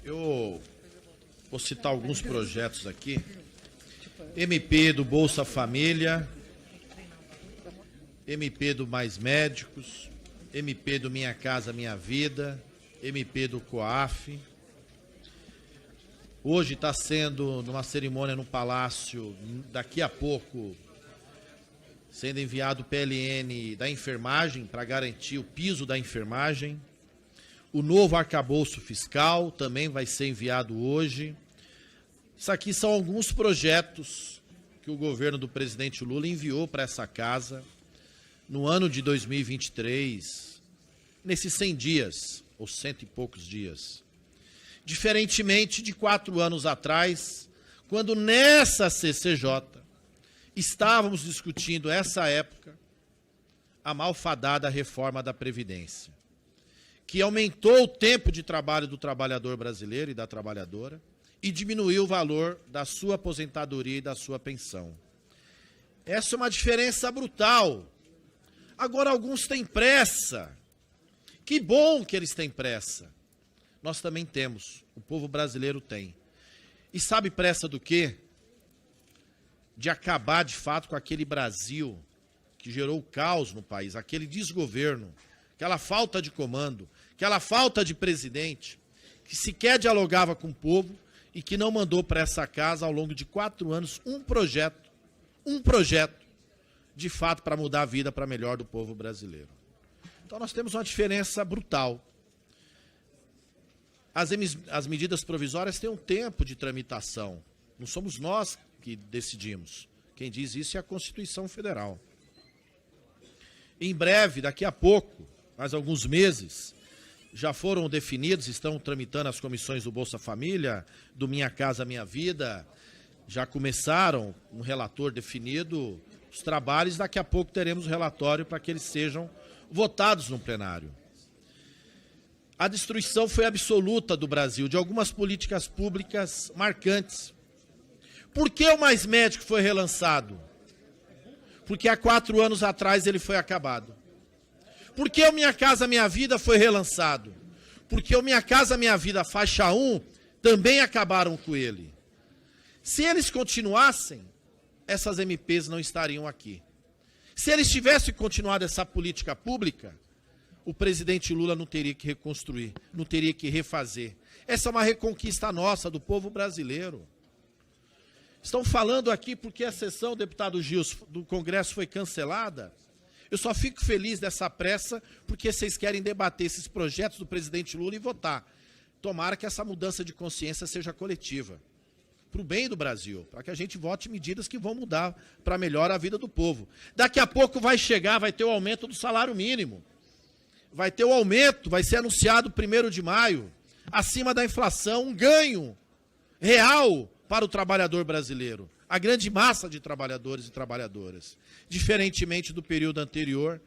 Eu vou citar alguns projetos aqui. MP do Bolsa Família, MP do Mais Médicos, MP do Minha Casa Minha Vida, MP do COAF. Hoje está sendo, numa cerimônia no Palácio, daqui a pouco, sendo enviado o PLN da enfermagem para garantir o piso da enfermagem. O novo arcabouço fiscal também vai ser enviado hoje. Isso aqui são alguns projetos que o governo do presidente Lula enviou para essa casa no ano de 2023, nesses 100 dias, ou 100 e poucos dias. Diferentemente de 4 anos atrás, quando nessa CCJ estávamos discutindo, essa época, a malfadada reforma da Previdência, que aumentou o tempo de trabalho do trabalhador brasileiro e da trabalhadora e diminuiu o valor da sua aposentadoria e da sua pensão. Essa é uma diferença brutal. Agora, alguns têm pressa. Que bom que eles têm pressa. Nós também temos, o povo brasileiro tem. E sabe pressa do quê? De acabar de fato com aquele Brasil que gerou o caos no país, aquele desgoverno, aquela falta de comando, aquela falta de presidente, que sequer dialogava com o povo e que não mandou para essa casa, ao longo de 4 anos, um projeto, de fato, para mudar a vida para melhor do povo brasileiro. Então nós temos uma diferença brutal. As medidas provisórias têm um tempo de tramitação. Não somos nós que decidimos. Quem diz isso é a Constituição Federal. Em breve, daqui a pouco, mais alguns meses, já foram definidos, estão tramitando as comissões do Bolsa Família, do Minha Casa Minha Vida, já começaram um relator definido, os trabalhos, daqui a pouco teremos o relatório para que eles sejam votados no plenário. A destruição foi absoluta do Brasil, de algumas políticas públicas marcantes. Por que o Mais Médico foi relançado? Porque há 4 anos atrás ele foi acabado. Por que o Minha Casa Minha Vida foi relançado? Porque o Minha Casa Minha Vida faixa 1 também acabaram com ele. Se eles continuassem, essas MPs não estariam aqui. Se eles tivessem continuado essa política pública, o presidente Lula não teria que reconstruir, não teria que refazer. Essa é uma reconquista nossa, do povo brasileiro. Estão falando aqui porque a sessão, deputado Gils, do Congresso foi cancelada. Eu só fico feliz dessa pressa porque vocês querem debater esses projetos do presidente Lula e votar. Tomara que essa mudança de consciência seja coletiva, para o bem do Brasil, para que a gente vote medidas que vão mudar para melhor a vida do povo. Daqui a pouco vai chegar, vai ter o aumento do salário mínimo. Vai ter o aumento, vai ser anunciado 1º de maio, acima da inflação, um ganho real para o trabalhador brasileiro, a grande massa de trabalhadores e trabalhadoras. Diferentemente do período anterior,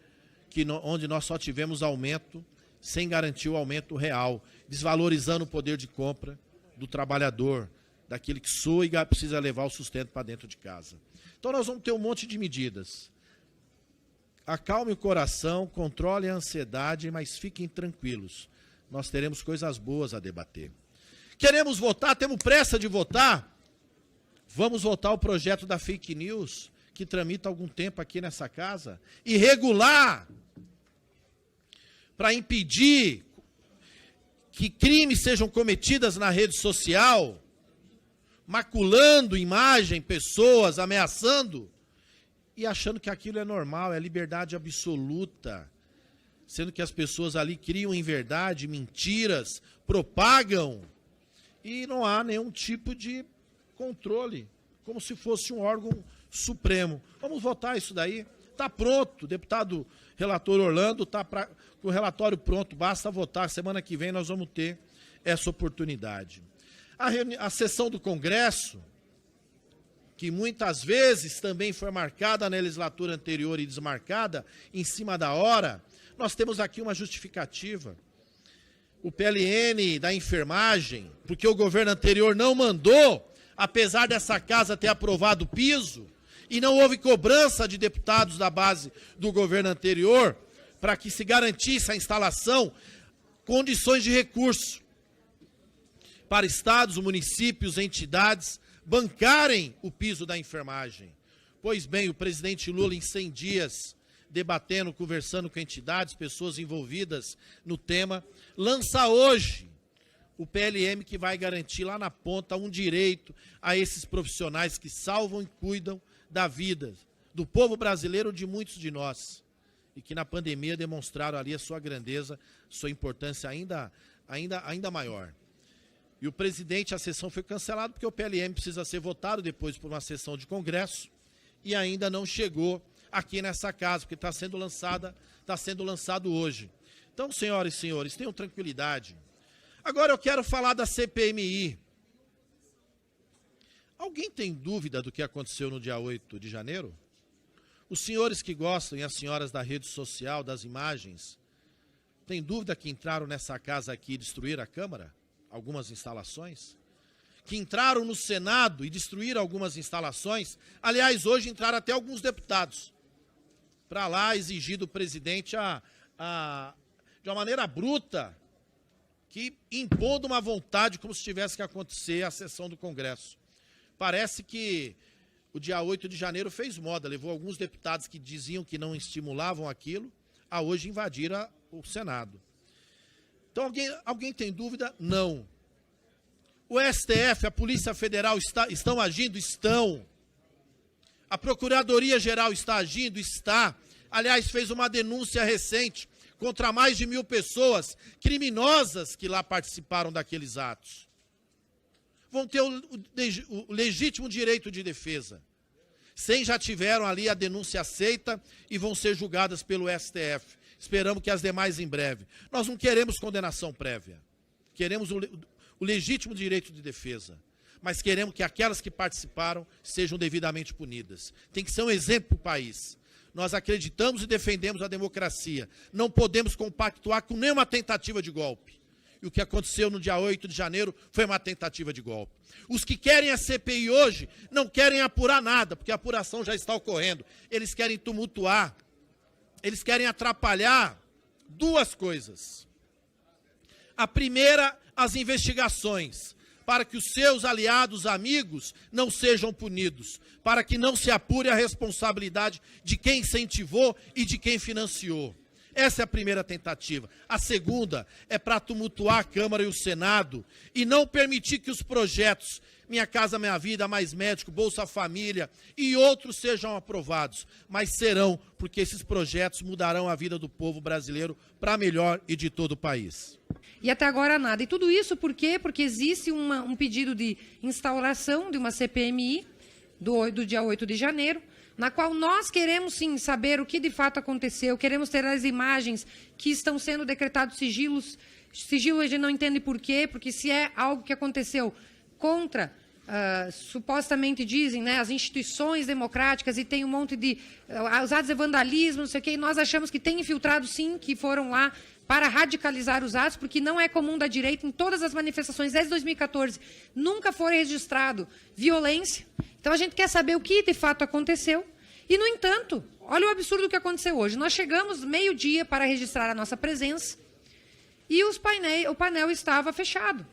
onde nós só tivemos aumento, sem garantir o aumento real, desvalorizando o poder de compra do trabalhador, daquele que soa e precisa levar o sustento para dentro de casa. Então nós vamos ter um monte de medidas. Acalme o coração, controle a ansiedade, mas fiquem tranquilos. Nós teremos coisas boas a debater. Queremos votar, temos pressa de votar? Vamos votar o projeto da fake news, que tramita há algum tempo aqui nessa casa, e regular para impedir que crimes sejam cometidos na rede social, maculando imagem, pessoas, ameaçando, e achando que aquilo é normal, é liberdade absoluta, sendo que as pessoas ali criam em verdade, mentiras, propagam, e não há nenhum tipo de controle, como se fosse um órgão supremo. Vamos votar isso daí? Está pronto, deputado relator Orlando está com o relatório pronto, basta votar. Semana que vem nós vamos ter essa oportunidade. A sessão do Congresso, que muitas vezes também foi marcada na legislatura anterior e desmarcada em cima da hora, nós temos aqui uma justificativa. O PLN da enfermagem, porque o governo anterior não mandou, apesar dessa casa ter aprovado o piso, e não houve cobrança de deputados da base do governo anterior, para que se garantisse a instalação, condições de recurso, para estados, municípios, entidades bancarem o piso da enfermagem. Pois bem, o presidente Lula, em 100 dias, debatendo, conversando com entidades, pessoas envolvidas no tema, lança hoje o PLM que vai garantir lá na ponta um direito a esses profissionais que salvam e cuidam da vida do povo brasileiro, de muitos de nós, e que na pandemia demonstraram ali a sua grandeza, sua importância ainda maior. E o presidente, a sessão foi cancelada porque o PLM precisa ser votado depois por uma sessão de Congresso e ainda não chegou aqui nessa casa, porque está sendo lançado hoje. Então, senhoras e senhores, tenham tranquilidade. Agora eu quero falar da CPMI. Alguém tem dúvida do que aconteceu no dia 8 de janeiro? Os senhores que gostam e as senhoras da rede social, das imagens, têm dúvida que entraram nessa casa aqui e destruíram a Câmara? Algumas instalações? Que entraram no Senado e destruíram algumas instalações? Aliás, hoje entraram até alguns deputados para lá exigir do presidente de uma maneira bruta, que impondo uma vontade como se tivesse que acontecer a sessão do Congresso. Parece que o dia 8 de janeiro fez moda, levou alguns deputados que diziam que não estimulavam aquilo, a hoje invadir o Senado. Então, alguém tem dúvida? Não. O STF, a Polícia Federal estão agindo? Estão. A Procuradoria-Geral está agindo? Está. Aliás, fez uma denúncia recente contra mais de 1.000 pessoas criminosas que lá participaram daqueles atos. Vão ter o legítimo direito de defesa. 100 já tiveram ali a denúncia aceita e vão ser julgadas pelo STF. Esperamos que as demais em breve. Nós não queremos condenação prévia. Queremos o legítimo direito de defesa. Mas queremos que aquelas que participaram sejam devidamente punidas. Tem que ser um exemplo para o país. Nós acreditamos e defendemos a democracia. Não podemos compactuar com nenhuma tentativa de golpe. E o que aconteceu no dia 8 de janeiro foi uma tentativa de golpe. Os que querem a CPI hoje não querem apurar nada, porque a apuração já está ocorrendo. Eles querem tumultuar, eles querem atrapalhar duas coisas. A primeira, as investigações, para que os seus aliados, amigos, não sejam punidos, para que não se apure a responsabilidade de quem incentivou e de quem financiou. Essa é a primeira tentativa. A segunda é para tumultuar a Câmara e o Senado e não permitir que os projetos Minha Casa Minha Vida, Mais Médico, Bolsa Família e outros sejam aprovados. Mas serão, porque esses projetos mudarão a vida do povo brasileiro para melhor e de todo o país. E até agora nada. E tudo isso por quê? Porque existe um pedido de instauração de uma CPMI do dia 8 de janeiro, na qual nós queremos, sim, saber o que de fato aconteceu, queremos ter as imagens que estão sendo decretados sigilos. Sigilo a gente não entende por quê, porque se é algo que aconteceu contra, supostamente dizem, né, as instituições democráticas e tem um monte de os atos de vandalismo, não sei o quê, e nós achamos que tem infiltrados, sim, que foram lá para radicalizar os atos, porque não é comum da direita, em todas as manifestações desde 2014, nunca foi registrado violência. Então, a gente quer saber o que de fato aconteceu. E, no entanto, olha o absurdo que aconteceu hoje. Nós chegamos meio-dia para registrar a nossa presença e o painel estava fechado.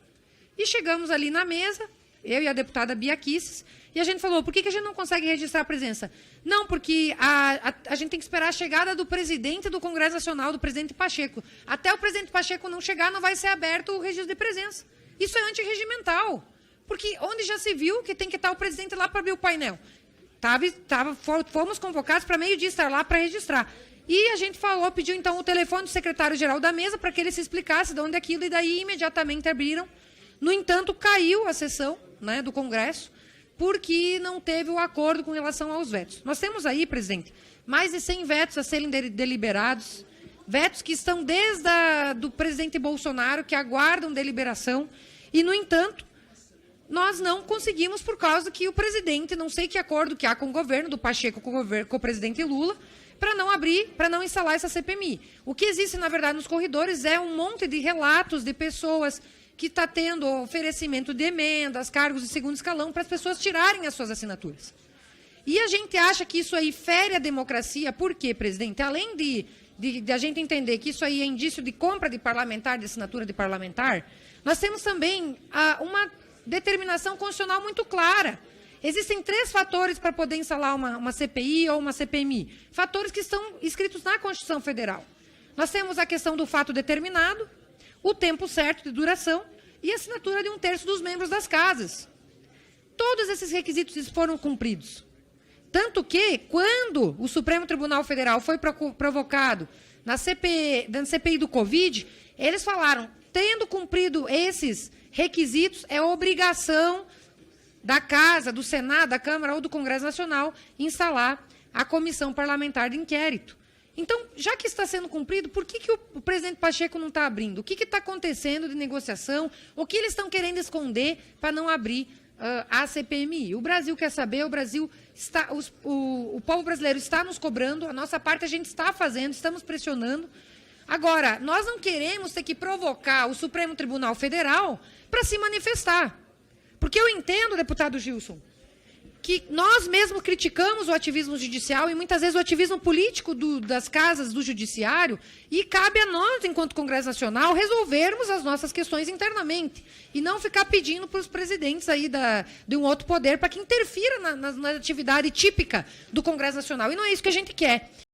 E chegamos ali na mesa, eu e a deputada Bia Kicis, e a gente falou, por que a gente não consegue registrar a presença? Não, porque a gente tem que esperar a chegada do presidente do Congresso Nacional, do presidente Pacheco. Até o presidente Pacheco não chegar, não vai ser aberto o registro de presença. Isso é antirregimental. Porque onde já se viu que tem que estar o presidente lá para abrir o painel? Fomos convocados para meio-dia estar lá para registrar. E a gente pediu então o telefone do secretário-geral da mesa para que ele se explicasse de onde aquilo, e daí imediatamente abriram. No entanto, caiu a sessão, né, do Congresso, porque não teve o acordo com relação aos vetos. Nós temos aí, presidente, mais de 100 vetos a serem deliberados, vetos que estão desde do presidente Bolsonaro, que aguardam deliberação, e, no entanto, nós não conseguimos por causa que o presidente, não sei que acordo que há com o governo, do Pacheco com o presidente Lula, para não abrir, para não instalar essa CPMI. O que existe, na verdade, nos corredores é um monte de relatos de pessoas que está tendo oferecimento de emendas, cargos de segundo escalão, para as pessoas tirarem as suas assinaturas. E a gente acha que isso aí fere a democracia, por quê, presidente? Além de de a gente entender que isso aí é indício de compra de parlamentar, de assinatura de parlamentar, nós temos também uma determinação constitucional muito clara. Existem 3 fatores para poder instalar uma CPI ou uma CPMI. Fatores que estão escritos na Constituição Federal. Nós temos a questão do fato determinado, o tempo certo de duração e a assinatura de 1/3 dos membros das casas. Todos esses requisitos foram cumpridos. Tanto que, quando o Supremo Tribunal Federal foi provocado na CPI do Covid, eles falaram, tendo cumprido esses requisitos, é obrigação da Casa, do Senado, da Câmara ou do Congresso Nacional instalar a comissão parlamentar de inquérito. Então, já que está sendo cumprido, por que o presidente Pacheco não está abrindo? O que está acontecendo de negociação? O que eles estão querendo esconder para não abrir a CPMI? O Brasil quer saber, o povo brasileiro está nos cobrando, a nossa parte a gente está fazendo, estamos pressionando. Agora, nós não queremos ter que provocar o Supremo Tribunal Federal para se manifestar. Porque eu entendo, deputado Gilson, que nós mesmos criticamos o ativismo judicial e muitas vezes o ativismo político das casas do judiciário, e cabe a nós, enquanto Congresso Nacional, resolvermos as nossas questões internamente e não ficar pedindo para os presidentes aí de um outro poder para que interfira na atividade típica do Congresso Nacional. E não é isso que a gente quer.